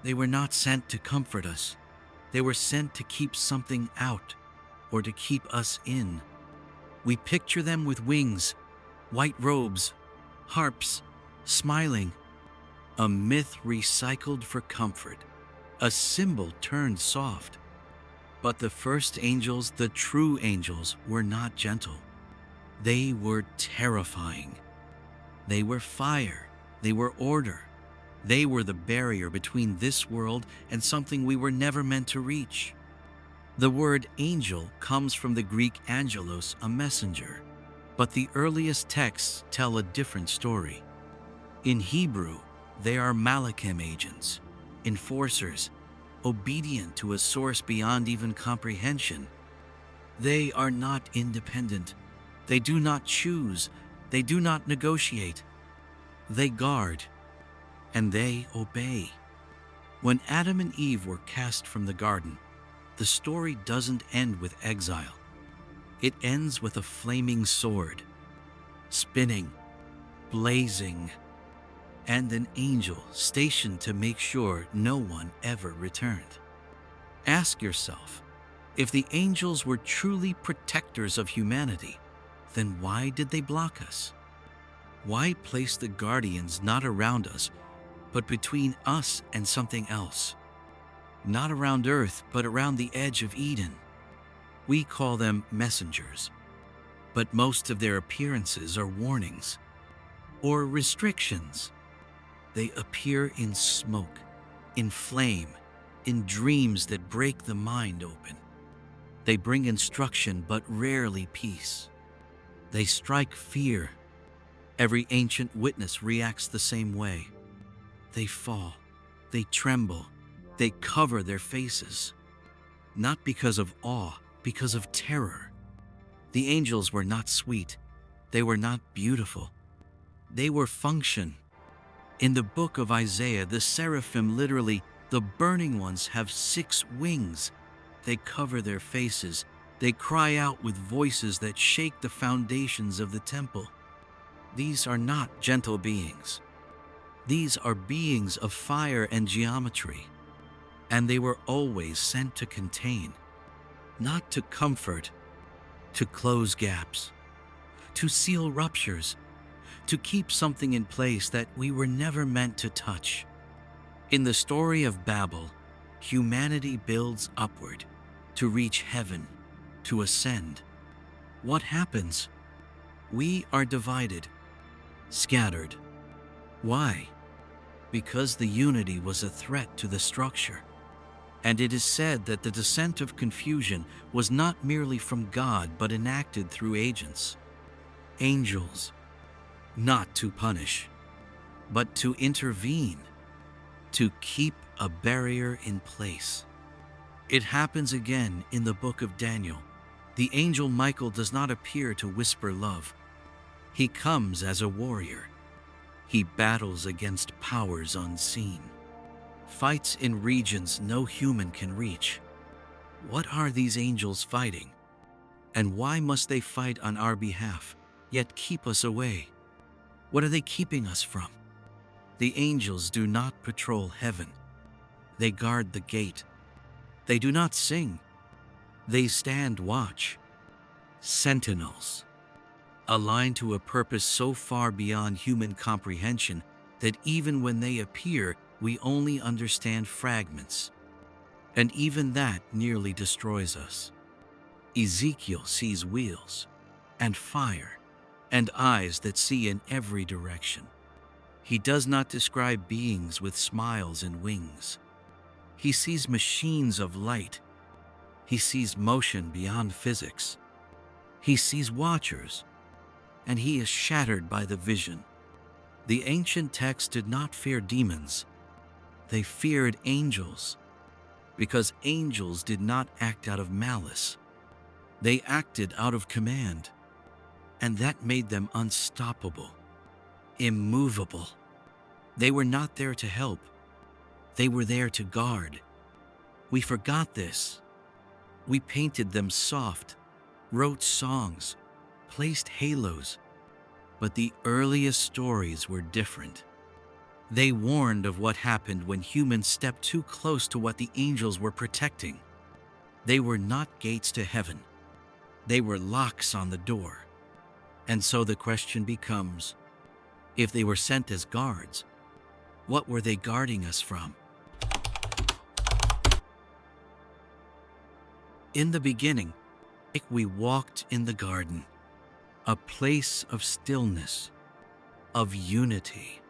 They were not sent to comfort us. They were sent to keep something out or to keep us in. We picture them with wings, white robes, harps, smiling. A myth recycled for comfort, a symbol turned soft. But the first angels, the true angels, were not gentle. They were terrifying. They were fire. They were order. They were the barrier between this world and something we were never meant to reach. The word angel comes from the Greek angelos, a messenger, but the earliest texts tell a different story. In Hebrew, they are malachim agents, enforcers, obedient to a source beyond even comprehension. They are not independent. They do not choose. They do not negotiate. They guard, and they obey. When Adam and Eve were cast from the garden, the story doesn't end with exile. It ends with a flaming sword, spinning, blazing, and an angel stationed to make sure no one ever returned. Ask yourself, if the angels were truly protectors of humanity, then why did they block us? Why place the guardians not around us, but between us and something else? Not around Earth, but around the edge of Eden. We call them messengers, but most of their appearances are warnings or restrictions. They appear in smoke, in flame, in dreams that break the mind open. They bring instruction, but rarely peace. They strike fear. Every ancient witness reacts the same way. They fall, they tremble, they cover their faces. Not because of awe, because of terror. The angels were not sweet. They were not beautiful. They were function. In the book of Isaiah, the seraphim, literally, the burning ones, have 6 wings. They cover their faces. They cry out with voices that shake the foundations of the temple. These are not gentle beings. These are beings of fire and geometry. And they were always sent to contain, not to comfort, to close gaps, to seal ruptures, to keep something in place that we were never meant to touch. In the story of Babel, humanity builds upward to reach heaven, to ascend. What happens? We are divided, scattered. Why? Because the unity was a threat to the structure. And it is said that the descent of confusion was not merely from God, but enacted through agents, angels, not to punish, but to intervene, to keep a barrier in place. It happens again in the book of Daniel. The angel Michael does not appear to whisper love. He comes as a warrior. He battles against powers unseen, fights in regions no human can reach. What are these angels fighting? And why must they fight on our behalf, yet keep us away? What are they keeping us from? The angels do not patrol heaven. They guard the gate. They do not sing. They stand watch. Sentinels, aligned to a purpose so far beyond human comprehension that even when they appear, we only understand fragments. And even that nearly destroys us. Ezekiel sees wheels and fire and eyes that see in every direction. He does not describe beings with smiles and wings. He sees machines of light. He sees motion beyond physics. He sees watchers, and he is shattered by the vision. The ancient texts did not fear demons. They feared angels, because angels did not act out of malice. They acted out of command, and that made them unstoppable, immovable. They were not there to help. They were there to guard. We forgot this. We painted them soft, wrote songs, placed halos, but the earliest stories were different. They warned of what happened when humans stepped too close to what the angels were protecting. They were not gates to heaven. They were locks on the door. And so the question becomes, if they were sent as guards, what were they guarding us from? In the beginning, we walked in the garden, a place of stillness, of unity,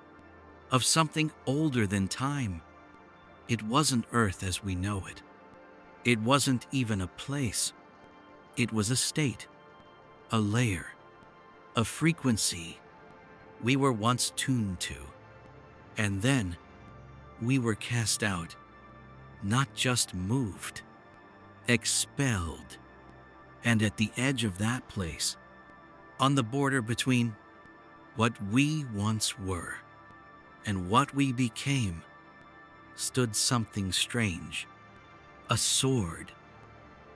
of something older than time. It wasn't earth as we know it. It wasn't even a place. It was a state, a layer, a frequency we were once tuned to. And then we were cast out, not just moved, expelled. And at the edge of that place, on the border between what we once were and what we became, stood something strange. A sword,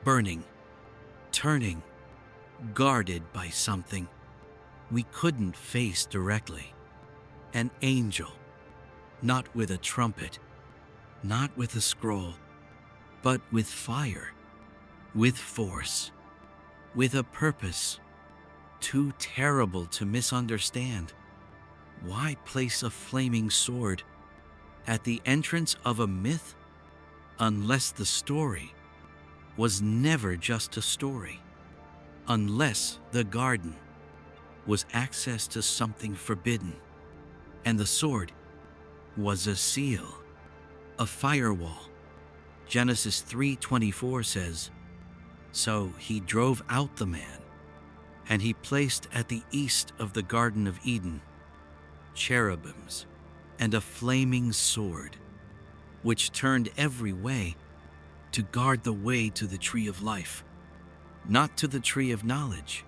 burning, turning, guarded by something we couldn't face directly. An angel, not with a trumpet, not with a scroll, but with fire, with force, with a purpose too terrible to misunderstand. Why place a flaming sword at the entrance of a myth unless the story was never just a story? Unless the garden was access to something forbidden, and the sword was a seal, a firewall. Genesis 3:24 says, "So he drove out the man, and he placed at the east of the Garden of Eden cherubims and a flaming sword, which turned every way to guard the way to the tree of life, not to the tree of knowledge,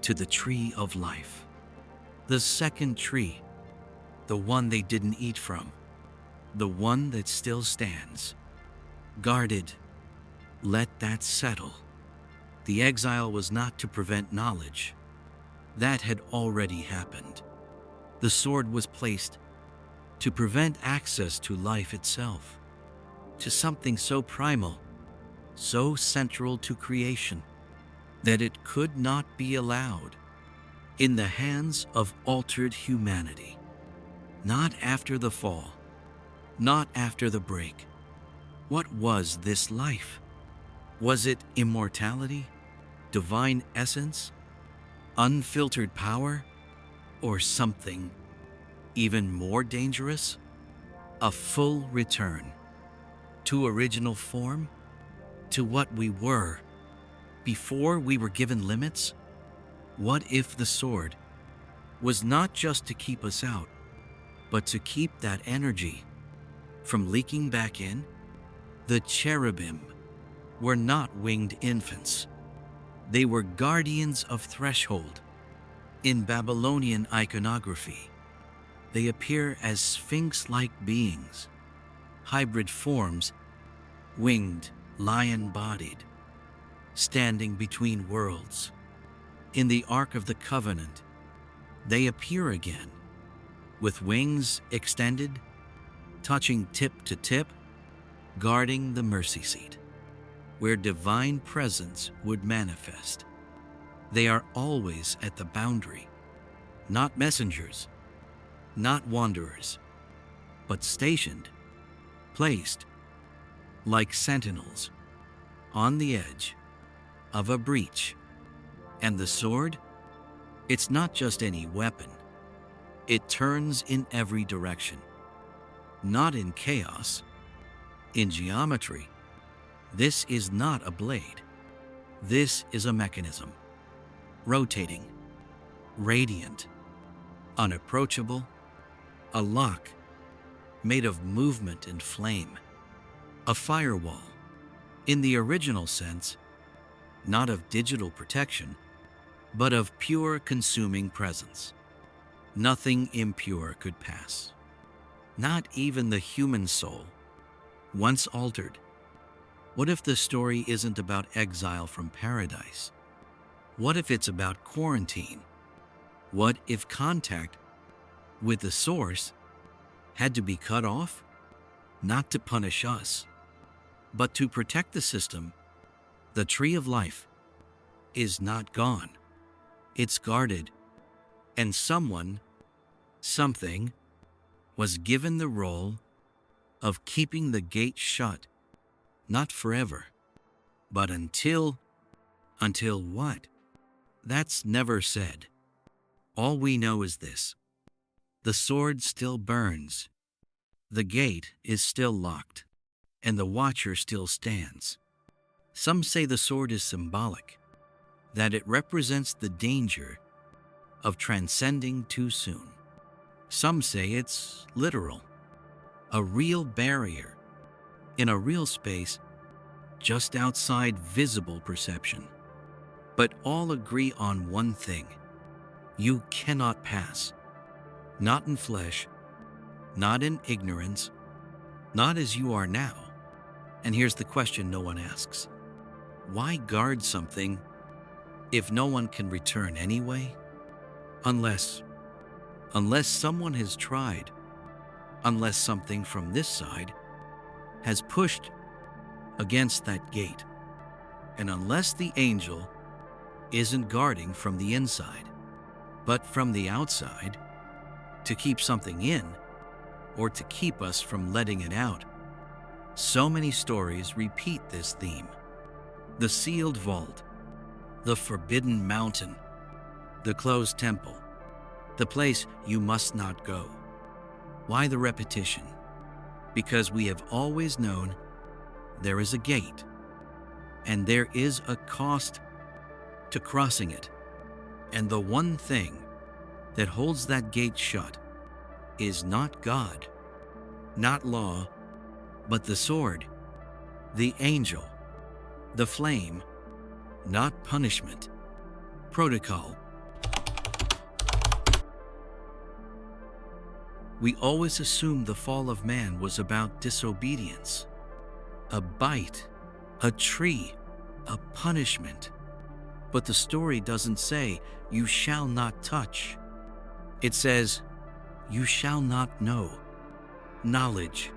to the tree of life." The second tree, the one they didn't eat from, the one that still stands, guarded. Let that settle. The exile was not to prevent knowledge. That had already happened. The sword was placed to prevent access to life itself, to something so primal, so central to creation, that it could not be allowed in the hands of altered humanity. Not after the fall, not after the break. What was this life? Was it immortality, divine essence, unfiltered power, or something even more dangerous? A full return to original form, to what we were before we were given limits? What if the sword was not just to keep us out, but to keep that energy from leaking back in? The cherubim were not winged infants. They were guardians of threshold. In Babylonian iconography, they appear as sphinx-like beings, hybrid forms, winged, lion-bodied, standing between worlds. In the Ark of the Covenant, they appear again, with wings extended, touching tip to tip, guarding the mercy seat, where divine presence would manifest. They are always at the boundary, not messengers, not wanderers, but stationed, placed, like sentinels, on the edge of a breach. And the sword? It's not just any weapon. It turns in every direction, not in chaos, in geometry. This is not a blade. This is a mechanism, rotating, radiant, unapproachable, a lock made of movement and flame, a firewall, in the original sense, not of digital protection, but of pure consuming presence. Nothing impure could pass. Not even the human soul, once altered. What if the story isn't about exile from paradise? What if it's about quarantine? What if contact with the source had to be cut off, not to punish us, but to protect the system. The tree of life is not gone. It's guarded, and someone, something, was given the role of keeping the gate shut, not forever, but until what? That's never said. All we know is this: the sword still burns, the gate is still locked, and the watcher still stands. Some say the sword is symbolic, that it represents the danger of transcending too soon. Some say it's literal, a real barrier in a real space just outside visible perception. But all agree on one thing: you cannot pass, not in flesh, not in ignorance, not as you are now. And here's the question no one asks: why guard something if no one can return anyway? Unless someone has tried, unless something from this side has pushed against that gate, and unless the angel isn't guarding from the inside, but from the outside, to keep something in or to keep us from letting it out. So many stories repeat this theme: the sealed vault, the forbidden mountain, the closed temple, the place you must not go. Why the repetition? Because we have always known there is a gate, and there is a cost to crossing it. And the one thing that holds that gate shut is not God, not law, but the sword, the angel, the flame, not punishment, protocol. We always assumed the fall of man was about disobedience, a bite, a tree, a punishment. But the story doesn't say, "You shall not touch." It says, "You shall not know." Knowledge.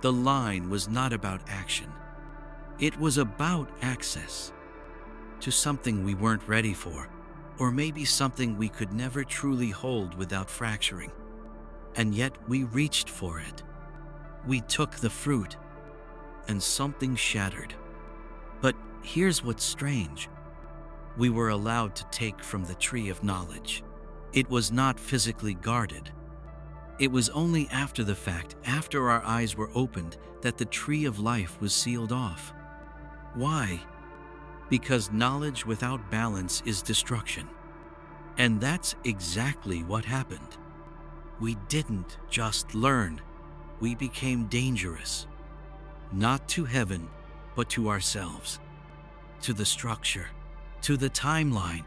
The line was not about action. It was about access to something we weren't ready for, or maybe something we could never truly hold without fracturing. And yet we reached for it. We took the fruit, and something shattered. But here's what's strange. We were allowed to take from the tree of knowledge. It was not physically guarded. It was only after the fact, after our eyes were opened, that the tree of life was sealed off. Why? Because knowledge without balance is destruction. And that's exactly what happened. We didn't just learn, we became dangerous. Not to heaven, but to ourselves, to the structure, to the timeline,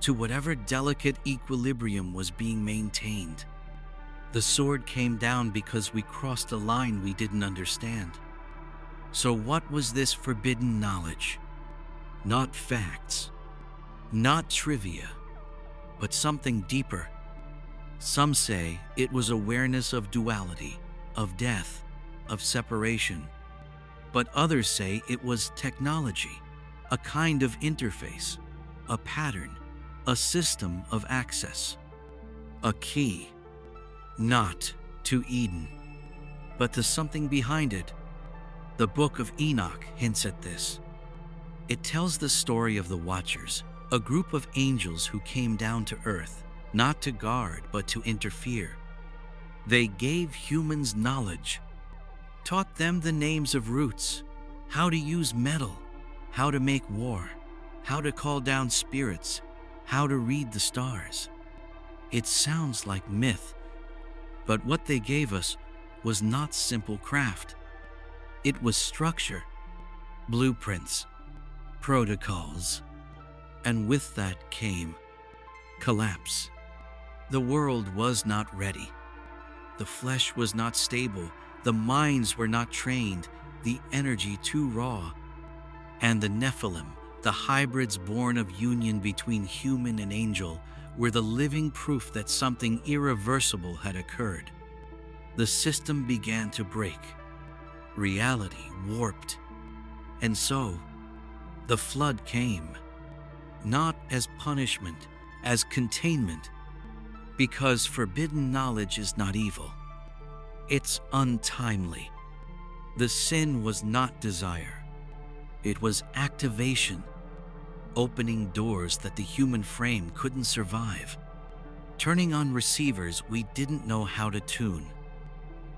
to whatever delicate equilibrium was being maintained. The sword came down because we crossed a line we didn't understand. So what was this forbidden knowledge? Not facts, not trivia, but something deeper. Some say it was awareness of duality, of death, of separation. But others say it was technology, a kind of interface, a pattern, a system of access, a key, not to Eden, but to something behind it. The Book of Enoch hints at this. It tells the story of the Watchers, a group of angels who came down to earth, not to guard, but to interfere. They gave humans knowledge, taught them the names of roots, how to use metal, how to make war, how to call down spirits, how to read the stars. It sounds like myth, but what they gave us was not simple craft. It was structure, blueprints, protocols, and with that came collapse. The world was not ready. The flesh was not stable. The minds were not trained. The energy too raw. And the Nephilim, the hybrids born of union between human and angel, were the living proof that something irreversible had occurred. The system began to break. Reality warped. And so, the flood came, not as punishment, as containment, because forbidden knowledge is not evil. It's untimely. The sin was not desire. It was activation, opening doors that the human frame couldn't survive, turning on receivers we didn't know how to tune,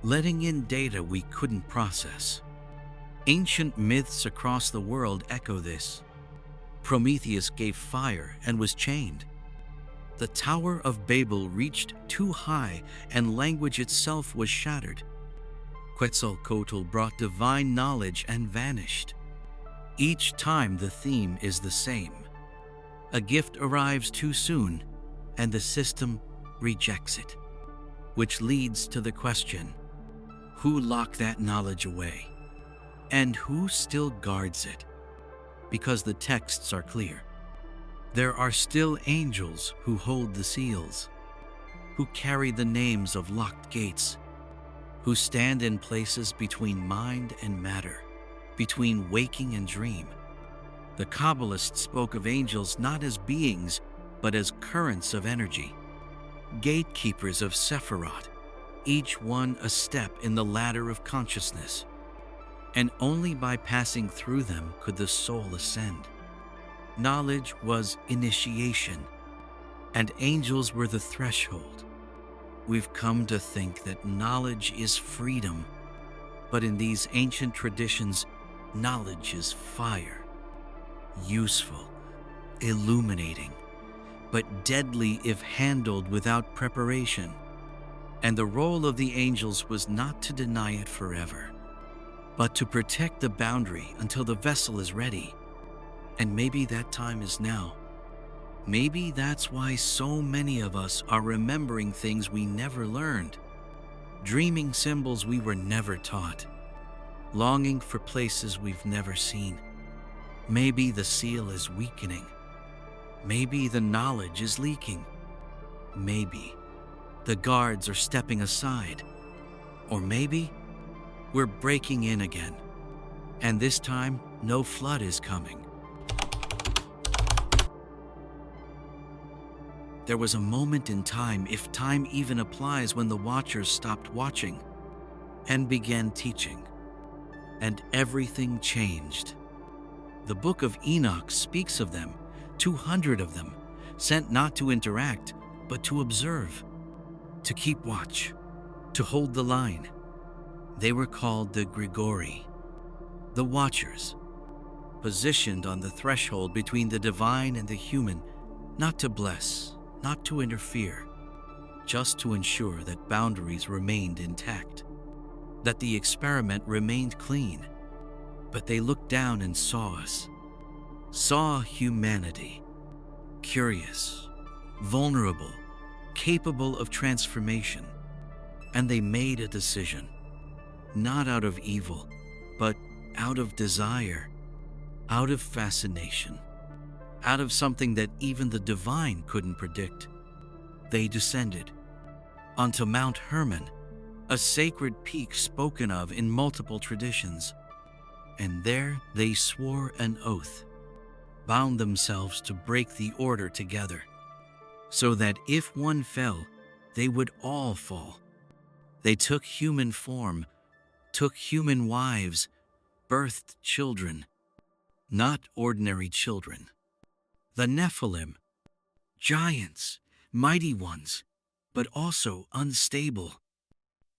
letting in data we couldn't process. Ancient myths across the world echo this. Prometheus gave fire and was chained. The Tower of Babel reached too high and language itself was shattered. Quetzalcoatl brought divine knowledge and vanished. Each time the theme is the same. A gift arrives too soon and the system rejects it, which leads to the question, who locked that knowledge away? And who still guards it? Because the texts are clear. There are still angels who hold the seals, who carry the names of locked gates, who stand in places between mind and matter, between waking and dream. The Kabbalists spoke of angels not as beings, but as currents of energy, gatekeepers of Sephiroth, each one a step in the ladder of consciousness. And only by passing through them could the soul ascend. Knowledge was initiation, and angels were the threshold. We've come to think that knowledge is freedom, but in these ancient traditions, knowledge is fire, useful, illuminating, but deadly if handled without preparation. And the role of the angels was not to deny it forever, but to protect the boundary until the vessel is ready. And maybe that time is now. Maybe that's why so many of us are remembering things we never learned, dreaming symbols we were never taught, longing for places we've never seen. Maybe the seal is weakening. Maybe the knowledge is leaking. Maybe the guards are stepping aside. Or maybe we're breaking in again, and this time, no flood is coming. There was a moment in time, if time even applies, when the Watchers stopped watching and began teaching, and everything changed. The Book of Enoch speaks of them, 200 of them, sent not to interact, but to observe, to keep watch, to hold the line. They were called the Grigori, the Watchers, positioned on the threshold between the divine and the human, not to bless, not to interfere, just to ensure that boundaries remained intact, that the experiment remained clean. But they looked down and saw us, saw humanity, curious, vulnerable, capable of transformation, and they made a decision. Not out of evil, but out of desire, out of fascination, out of something that even the divine couldn't predict. They descended onto Mount Hermon, a sacred peak spoken of in multiple traditions. And there they swore an oath, bound themselves to break the order together, so that if one fell, they would all fall. They took human form, took human wives, birthed children, not ordinary children. The Nephilim, giants, mighty ones, but also unstable.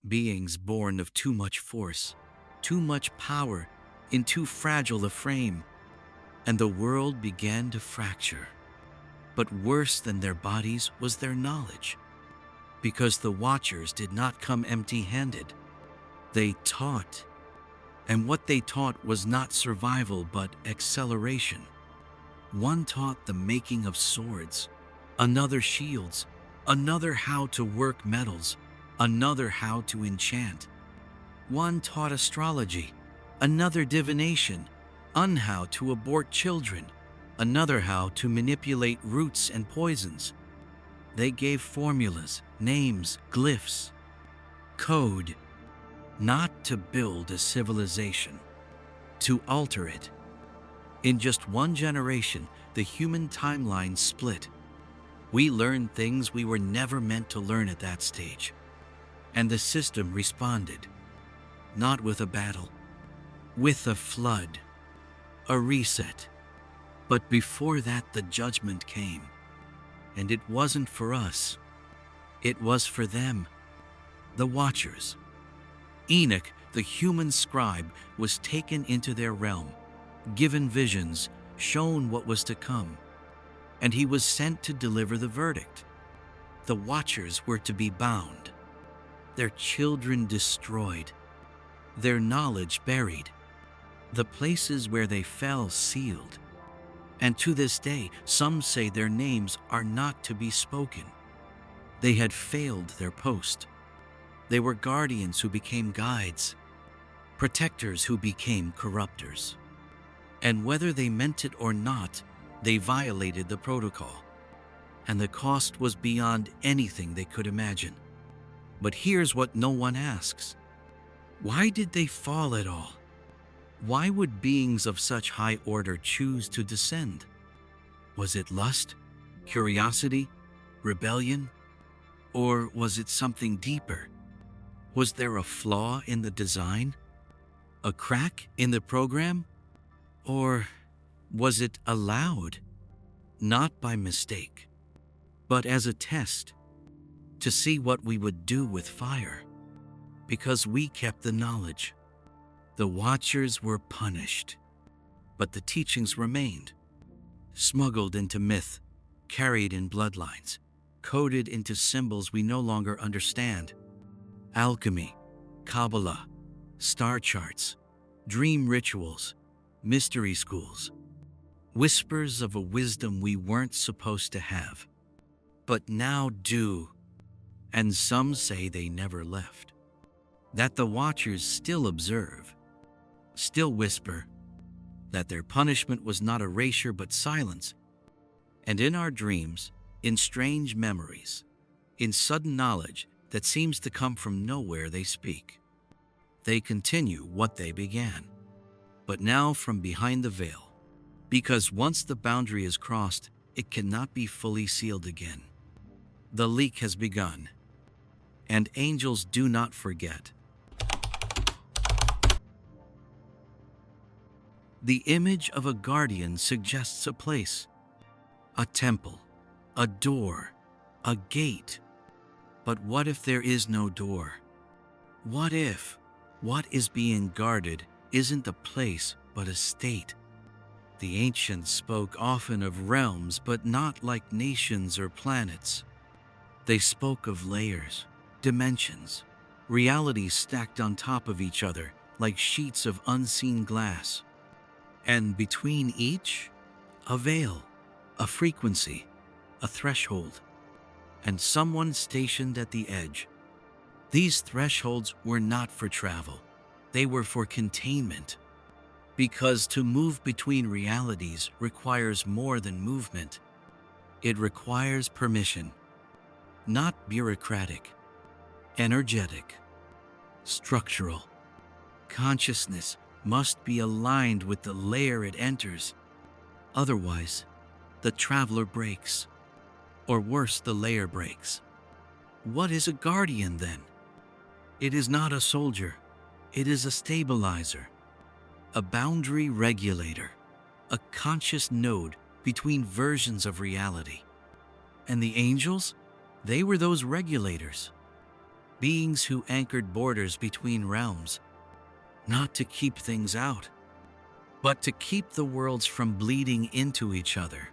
Beings born of too much force, too much power, in too fragile a frame. And the world began to fracture. But worse than their bodies was their knowledge, because the Watchers did not come empty-handed. They taught, and what they taught was not survival but acceleration. One taught the making of swords, another shields, another how to work metals, another how to enchant. One taught astrology, another divination, how to abort children, another how to manipulate roots and poisons. They gave formulas, names, glyphs. Code, not to build a civilization, to alter it. In just one generation, the human timeline split. We learned things we were never meant to learn at that stage. And the system responded, not with a battle, with a flood, a reset. But before that, the judgment came. And it wasn't for us. It was for them, the Watchers. Enoch, the human scribe, was taken into their realm, given visions, shown what was to come, and he was sent to deliver the verdict. The Watchers were to be bound, their children destroyed, their knowledge buried, the places where they fell sealed. And to this day, some say their names are not to be spoken. They had failed their post. They were guardians who became guides, protectors who became corruptors. And whether they meant it or not, they violated the protocol. And the cost was beyond anything they could imagine. But here's what no one asks. Why did they fall at all? Why would beings of such high order choose to descend? Was it lust, curiosity, rebellion? Or was it something deeper? Was there a flaw in the design? A crack in the program? Or was it allowed, not by mistake, but as a test, to see what we would do with fire? Because we kept the knowledge. The Watchers were punished, but the teachings remained, smuggled into myth, carried in bloodlines, coded into symbols we no longer understand. Alchemy, Kabbalah, star charts, dream rituals, mystery schools, whispers of a wisdom we weren't supposed to have, but now do, and some say they never left. That the Watchers still observe, still whisper, that their punishment was not erasure but silence. And in our dreams, in strange memories, in sudden knowledge that seems to come from nowhere, they speak. They continue what they began, but now from behind the veil, because once the boundary is crossed, it cannot be fully sealed again. The leak has begun, and angels do not forget. The image of a guardian suggests a place, a temple, a door, a gate. But what if there is no door? What if what is being guarded isn't a place but a state? The ancients spoke often of realms, but not like nations or planets. They spoke of layers, dimensions, realities stacked on top of each other like sheets of unseen glass. And between each, a veil, a frequency, a threshold, and someone stationed at the edge. These thresholds were not for travel. They were for containment. Because to move between realities requires more than movement. It requires permission, not bureaucratic, energetic, structural. Consciousness must be aligned with the layer it enters. Otherwise, the traveler breaks, or worse, the layer breaks. What is a guardian then? It is not a soldier. It is a stabilizer, a boundary regulator, a conscious node between versions of reality. And the angels? They were those regulators, beings who anchored borders between realms, not to keep things out, but to keep the worlds from bleeding into each other.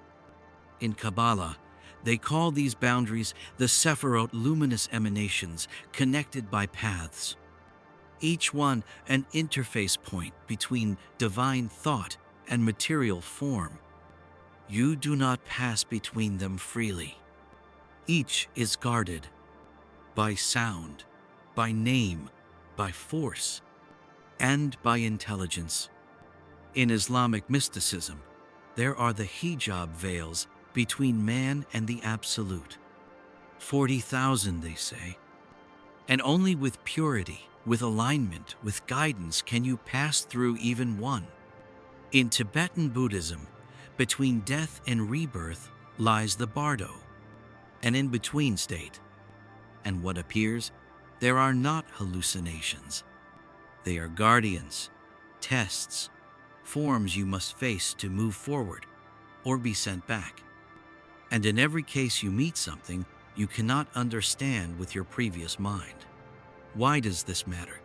In Kabbalah, they call these boundaries the Sephirot, luminous emanations connected by paths, each one an interface point between divine thought and material form. You do not pass between them freely. Each is guarded by sound, by name, by force, and by intelligence. In Islamic mysticism, there are the hijab veils between man and the absolute. 40,000, they say. And only with purity, with alignment, with guidance can you pass through even one. In Tibetan Buddhism, between death and rebirth lies the bardo, an in-between state. And what appears, there are not hallucinations. They are guardians, tests, forms you must face to move forward or be sent back. And in every case you meet something you cannot understand with your previous mind. Why does this matter?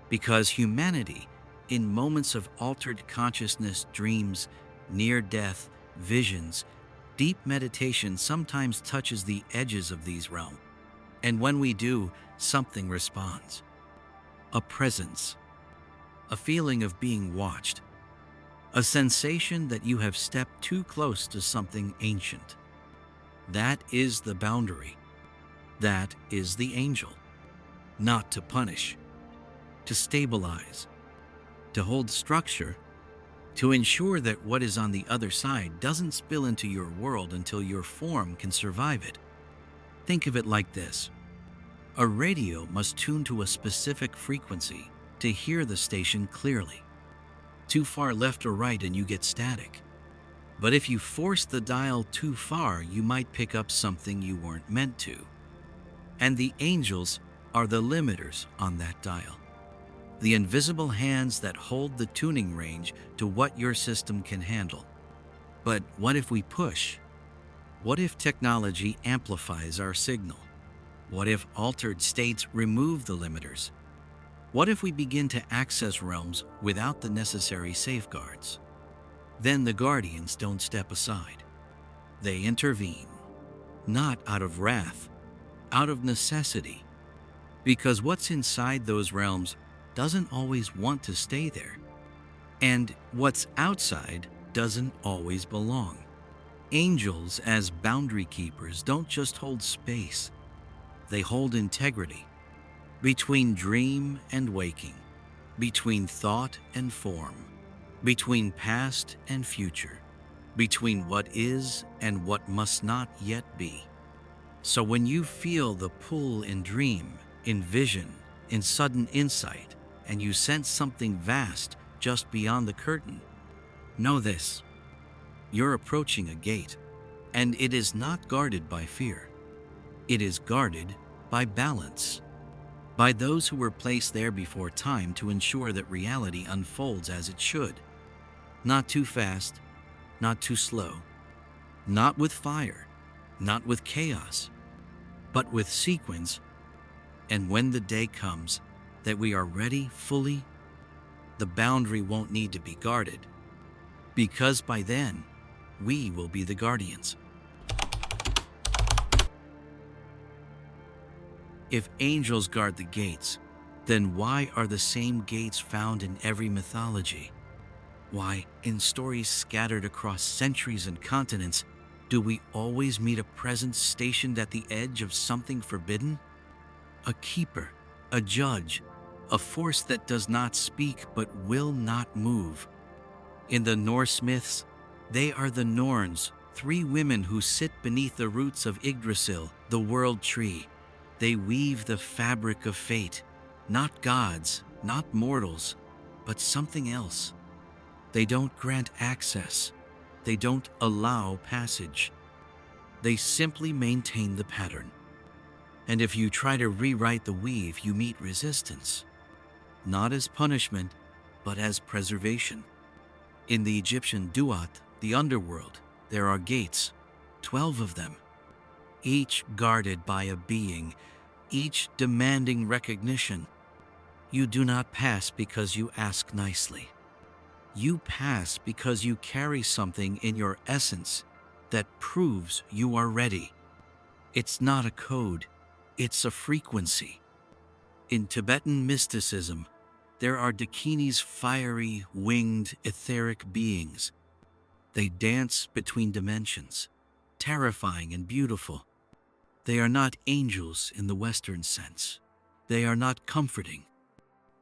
Because humanity, in moments of altered consciousness, dreams, near death, visions, deep meditation sometimes touches the edges of these realms. And when we do, something responds. A presence, a feeling of being watched, a sensation that you have stepped too close to something ancient. That is the boundary. That is the angel. Not to punish, to stabilize, to hold structure, to ensure that what is on the other side doesn't spill into your world until your form can survive it. Think of it like this. A radio must tune to a specific frequency to hear the station clearly. Too far left or right and you get static. But if you force the dial too far, you might pick up something you weren't meant to. And the angels are the limiters on that dial. The invisible hands that hold the tuning range to what your system can handle. But what if we push? What if technology amplifies our signal? What if altered states remove the limiters? What if we begin to access realms without the necessary safeguards? Then the guardians don't step aside. They intervene, not out of wrath, out of necessity. Because what's inside those realms doesn't always want to stay there. And what's outside doesn't always belong. Angels, as boundary keepers, don't just hold space. They hold integrity between dream and waking, between thought and form, between past and future, between what is and what must not yet be. So when you feel the pull in dream, in vision, in sudden insight, and you sense something vast just beyond the curtain, know this: you're approaching a gate, and it is not guarded by fear. It is guarded by balance, by those who were placed there before time to ensure that reality unfolds as it should. Not too fast, not too slow, not with fire, not with chaos, but with sequence. And when the day comes that we are ready fully, the boundary won't need to be guarded, because by then, we will be the guardians. If angels guard the gates, then why are the same gates found in every mythology? Why, in stories scattered across centuries and continents, do we always meet a presence stationed at the edge of something forbidden? A keeper, a judge, a force that does not speak but will not move. In the Norse myths, they are the Norns, 3 women who sit beneath the roots of Yggdrasil, the world tree. They weave the fabric of fate, not gods, not mortals, but something else. They don't grant access. They don't allow passage. They simply maintain the pattern. And if you try to rewrite the weave, you meet resistance. Not as punishment, but as preservation. In the Egyptian Duat, the underworld, there are gates, 12 of them, each guarded by a being, each demanding recognition. You do not pass because you ask nicely. You pass because you carry something in your essence that proves you are ready. It's not a code, it's a frequency. In Tibetan mysticism, there are Dakinis, fiery, winged, etheric beings. They dance between dimensions, terrifying and beautiful. They are not angels in the Western sense. They are not comforting.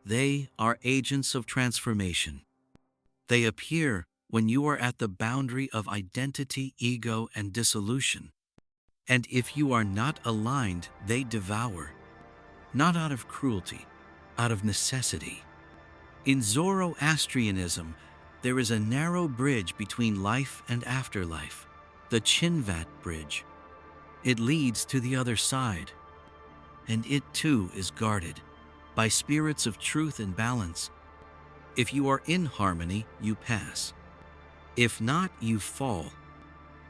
They are agents of transformation. They appear when you are at the boundary of identity, ego, and dissolution. And if you are not aligned, they devour. not out of cruelty, out of necessity. In Zoroastrianism, there is a narrow bridge between life and afterlife, the Chinvat Bridge. It leads to the other side, and it too is guarded by spirits of truth and balance. If you are in harmony, you pass. If not, you fall.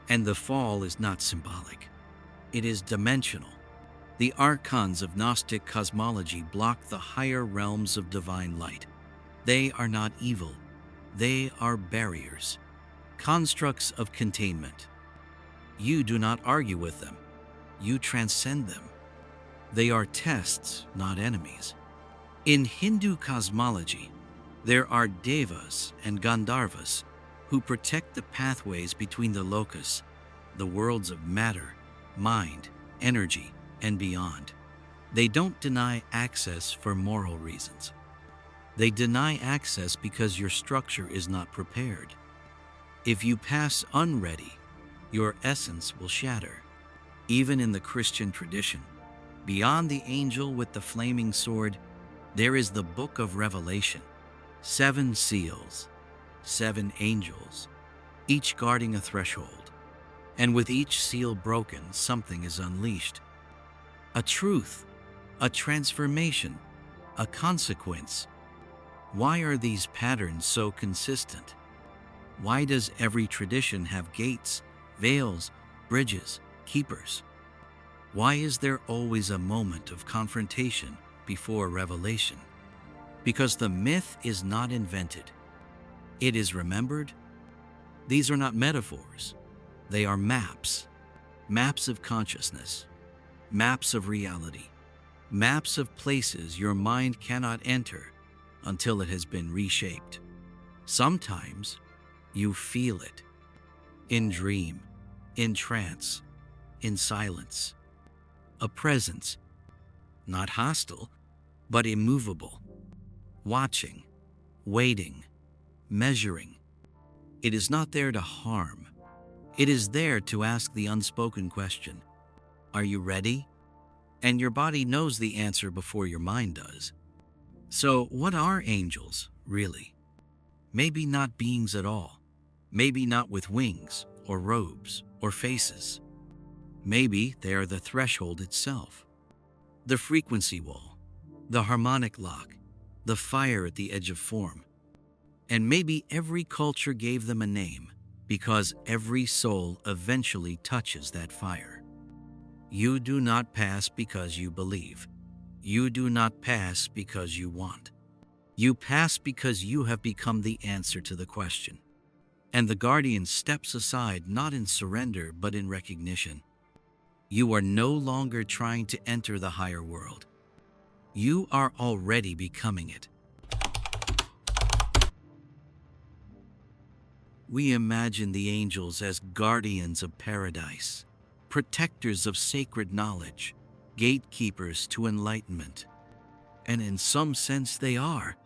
And the fall is not symbolic. It is dimensional. The archons of Gnostic cosmology block the higher realms of divine light. They are not evil. They are barriers, constructs of containment. You do not argue with them. You transcend them. They are tests, not enemies. In Hindu cosmology, there are devas and gandharvas who protect the pathways between the lokas, the worlds of matter, mind, energy, and beyond. They don't deny access for moral reasons. They deny access because your structure is not prepared. If you pass unready, your essence will shatter. Even in the Christian tradition, beyond the angel with the flaming sword, there is the book of Revelation, 7 seals, 7 angels, each guarding a threshold. And with each seal broken, something is unleashed. A truth, a transformation, a consequence. Why are these patterns so consistent? Why does every tradition have gates, veils, bridges, keepers? Why is there always a moment of confrontation before revelation? Because the myth is not invented. It is remembered. These are not metaphors. They are maps. Maps of consciousness. Maps of reality. Maps of places your mind cannot enter until it has been reshaped. Sometimes you feel it. In dream, in trance, in silence. A presence, not hostile, but immovable. Watching, waiting, measuring. It is not there to harm. It is there to ask the unspoken question, are you ready? And your body knows the answer before your mind does. So what are angels, really? Maybe not beings at all. Maybe not with wings, or robes, or faces. Maybe they are the threshold itself. The frequency wall, the harmonic lock, the fire at the edge of form. And maybe every culture gave them a name, because every soul eventually touches that fire. You do not pass because you believe. You do not pass because you want. You pass because you have become the answer to the question. And the guardian steps aside not in surrender but in recognition. You are no longer trying to enter the higher world. You are already becoming it. We imagine the angels as guardians of paradise, protectors of sacred knowledge, gatekeepers to enlightenment. And in some sense they are.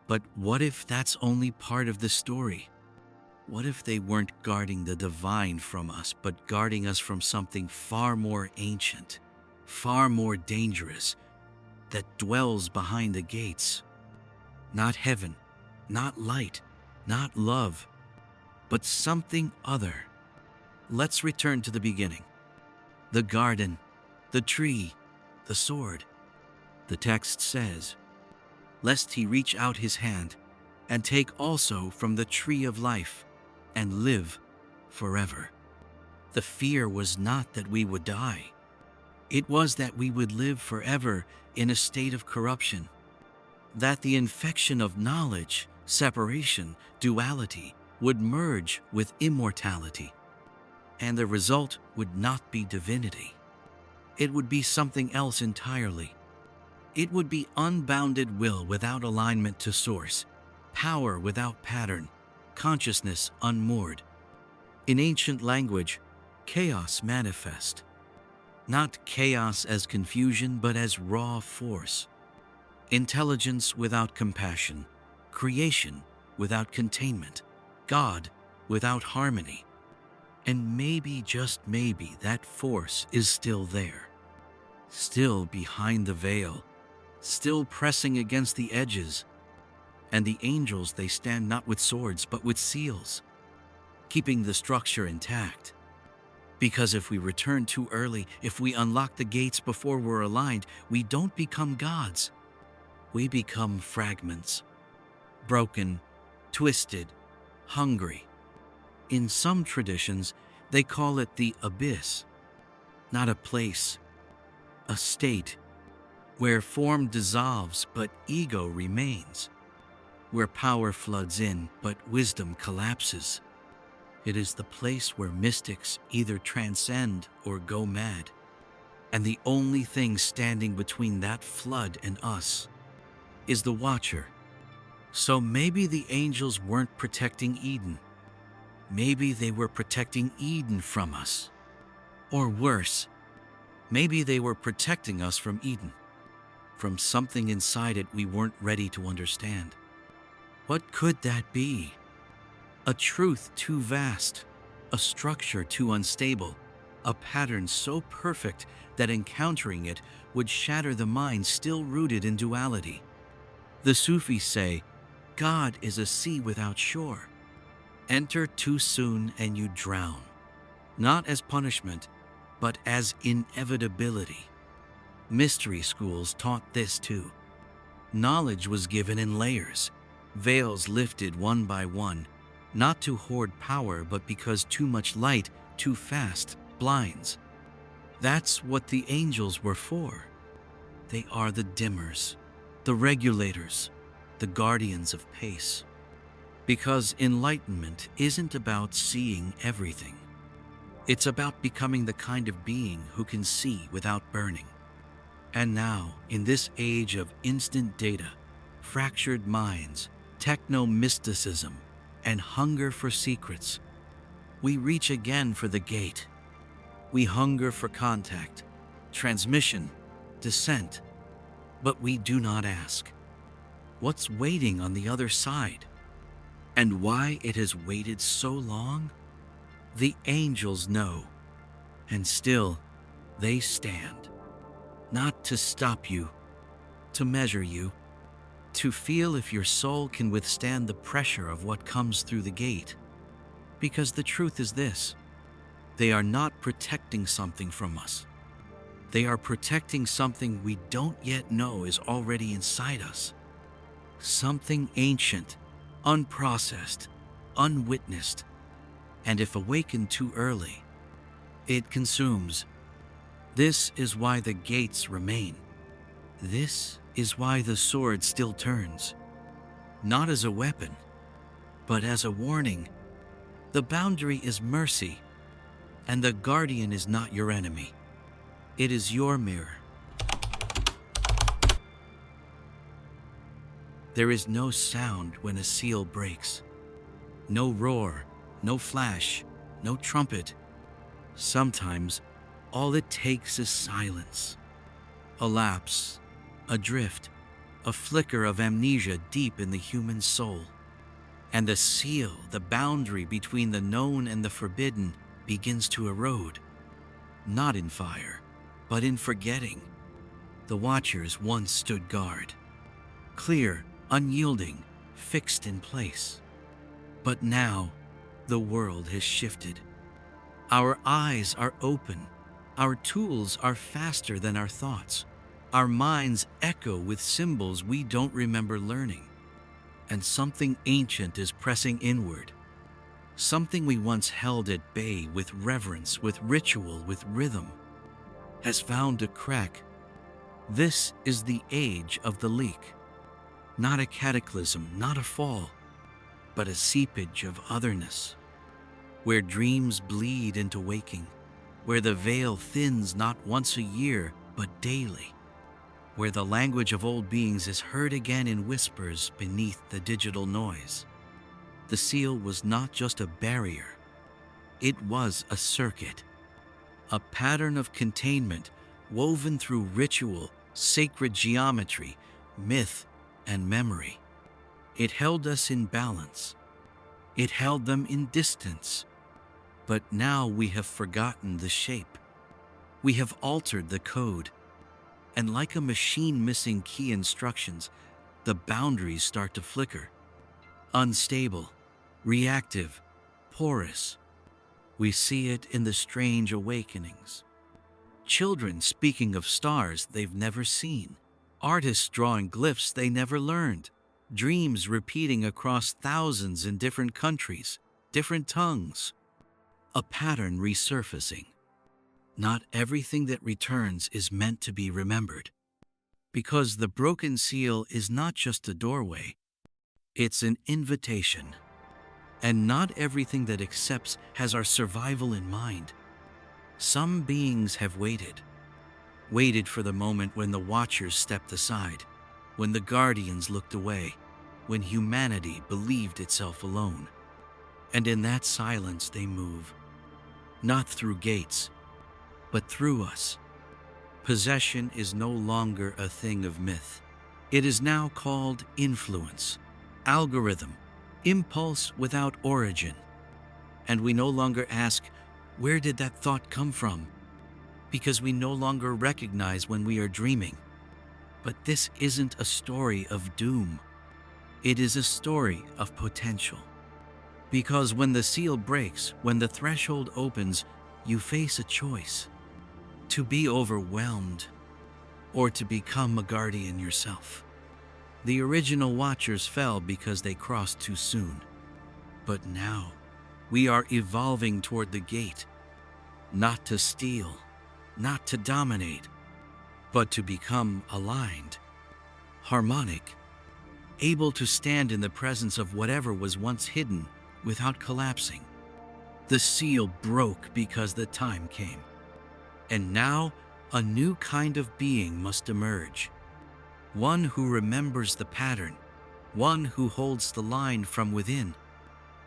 But what if that's only part of the story? What if they weren't guarding the divine from us, but guarding us from something far more ancient, far more dangerous, that dwells behind the gates? Not heaven, not light, not love, but something other. Let's return to the beginning. The garden, the tree, the sword. The text says, lest he reach out his hand and take also from the tree of life and live forever. The fear was not that we would die. It was that we would live forever in a state of corruption, that the infection of knowledge, separation, duality would merge with immortality, and the result would not be divinity. It would be something else entirely. It would be unbounded will without alignment to source, power without pattern, consciousness unmoored. In ancient language, chaos manifest. Not chaos as confusion, but as raw force. Intelligence without compassion, creation without containment, God without harmony. And maybe, just maybe, that force is still there. still behind the veil, still pressing against the edges. And the angels, they stand not with swords, but with seals, keeping the structure intact. Because if we return too early, if we unlock the gates before we're aligned, we don't become gods. We become fragments, broken, twisted, hungry. In some traditions, they call it the abyss, not a place, a state, where form dissolves but ego remains, where power floods in but wisdom collapses. It is the place where mystics either transcend or go mad, and the only thing standing between that flood and us is the Watcher. So maybe the angels weren't protecting Eden. Maybe they were protecting Eden from us. Or worse, maybe they were protecting us from Eden, from something inside it we weren't ready to understand. What could that be? A truth too vast, a structure too unstable, a pattern so perfect that encountering it would shatter the mind still rooted in duality. The Sufis say, God is a sea without shore. Enter too soon and you drown, not as punishment, but as inevitability. Mystery schools taught this too. Knowledge was given in layers, veils lifted one by one, not to hoard power, but because too much light, too fast, blinds. That's what the angels were for. They are the dimmers, the regulators, the guardians of pace. Because enlightenment isn't about seeing everything. It's about becoming the kind of being who can see without burning. And now, in this age of instant data, fractured minds, techno-mysticism, and hunger for secrets, we reach again for the gate. We hunger for contact, transmission, descent, but we do not ask, what's waiting on the other side? And why it has waited so long? The angels know, and still they stand, not to stop you, to measure you, to feel if your soul can withstand the pressure of what comes through the gate. Because the truth is this: they are not protecting something from us. They are protecting something we don't yet know is already inside us. Something ancient, unprocessed, unwitnessed, and if awakened too early, it consumes. This is why the gates remain. This is why the sword still turns, not as a weapon, but as a warning. The boundary is mercy, and the guardian is not your enemy. It is your mirror. There is no sound when a seal breaks. No roar, no flash, no trumpet. Sometimes, all it takes is silence. A lapse, a drift, a flicker of amnesia deep in the human soul. And the seal, the boundary between the known and the forbidden, begins to erode. Not in fire, but in forgetting. The Watchers once stood guard, clear, unyielding, fixed in place. But now, the world has shifted. Our eyes are open. Our tools are faster than our thoughts. Our minds echo with symbols we don't remember learning. And something ancient is pressing inward. Something we once held at bay with reverence, with ritual, with rhythm, has found a crack. This is the age of the leak. Not a cataclysm, not a fall, but a seepage of otherness, where dreams bleed into waking, where the veil thins not once a year, but daily, where the language of old beings is heard again in whispers beneath the digital noise. The seal was not just a barrier, it was a circuit, a pattern of containment woven through ritual, sacred geometry, myth, and memory. It held us in balance. It held them in distance. But now we have forgotten the shape. We have altered the code. And like a machine missing key instructions, the boundaries start to flicker. Unstable, reactive, porous. We see it in the strange awakenings. Children speaking of stars they've never seen. Artists drawing glyphs they never learned. Dreams repeating across thousands in different countries, different tongues. A pattern resurfacing. Not everything that returns is meant to be remembered. Because the broken seal is not just a doorway, it's an invitation. And not everything that accepts has our survival in mind. Some beings have waited for the moment when the watchers stepped aside, when the guardians looked away, when humanity believed itself alone. And in that silence they move, not through gates, but through us. Possession is no longer a thing of myth. It is now called influence, algorithm, impulse without origin. And we no longer ask, where did that thought come from? Because we no longer recognize when we are dreaming. But this isn't a story of doom. It is a story of potential. Because when the seal breaks, when the threshold opens, you face a choice. To be overwhelmed, or to become a guardian yourself. The original watchers fell because they crossed too soon. But now, we are evolving toward the gate, not to steal, not to dominate, but to become aligned, harmonic, able to stand in the presence of whatever was once hidden without collapsing. The seal broke because the time came. And now, a new kind of being must emerge. One who remembers the pattern, one who holds the line from within.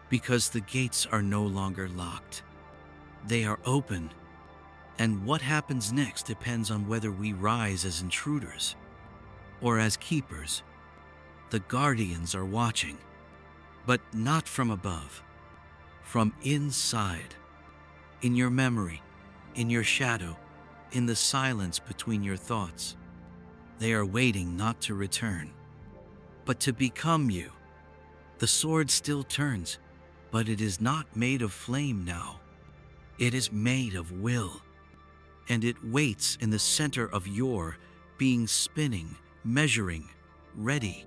Because the gates are no longer locked. They are open. And what happens next depends on whether we rise as intruders or as keepers. The guardians are watching, but not from above, from inside, in your memory, in your shadow, in the silence between your thoughts. They are waiting not to return, but to become you. The sword still turns, but it is not made of flame now. It is made of will, and it waits in the center of your being, spinning, measuring, ready,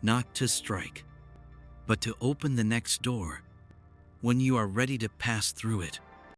not to strike, but to open the next door when you are ready to pass through it.